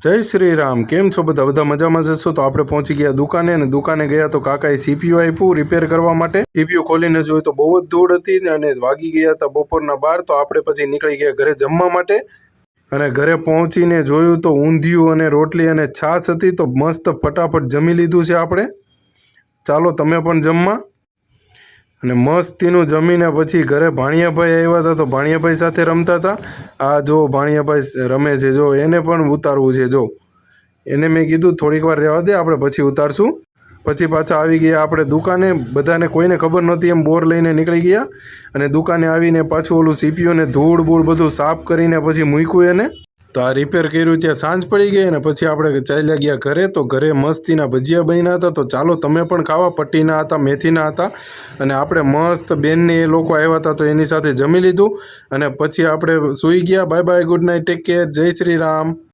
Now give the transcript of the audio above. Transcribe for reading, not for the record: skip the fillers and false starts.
જય શ્રી રામ. કેમ છો બધા? બધા મજામાં જશો? તો આપણે પહોંચી ગયા દુકાને, અને દુકાને ગયા તો કાકાએ સીપીયુ આપ્યું રિપેર કરવા માટે. સીપીયુ ખોલીને જોયું તો બહુ જ ધૂળ હતી અને વાગી ગયા હતા બપોરના 12. તો આપણે પછી નીકળી ગયા ઘરે જમવા માટે. અને ઘરે પહોંચીને જોયું તો ઊંધિયું અને રોટલી અને છાશ હતી. તો મસ્ત ફટાફટ જમી લીધું છે આપણે. ચાલો તમે પણ જમવા. અને મસ્તીનું જમીને પછી ઘરે ભાણિયાભાઈ આવ્યા હતા. તો ભાણિયાભાઈ સાથે રમતા હતા. આ જો ભાણિયાભાઈ રમે છે, જો એને પણ ઉતારવું છે. જો એને મેં કીધું થોડીક વાર રહેવા દે, આપણે પછી ઉતારશું. પછી પાછા આવી ગયા આપણે દુકાને. બધાને કોઈને ખબર નહોતી એમ બોર લઈને નીકળી ગયા. અને દુકાને આવીને પાછું ઓલું સીપીયુને ધૂળ બૂળ બધું સાફ કરીને પછી મૂક્યું એને. તો આ રિપેર કર્યું ત્યાં સાંજ પડી ગઈ. અને પછી આપણે ચાલ્યા ગયા ઘરે. તો ઘરે મસ્તીના ભજીયા બન્યા હતા. તો ચાલો તમે પણ ખાવા. પટ્ટીના હતા, મેથીના હતા. અને આપણે મસ્ત બેનને એ લોકો આવ્યા હતા, તો એની સાથે જમી લીધું. અને પછી આપણે સૂઈ ગયા. Bye bye, good night, take care, જય શ્રી રામ.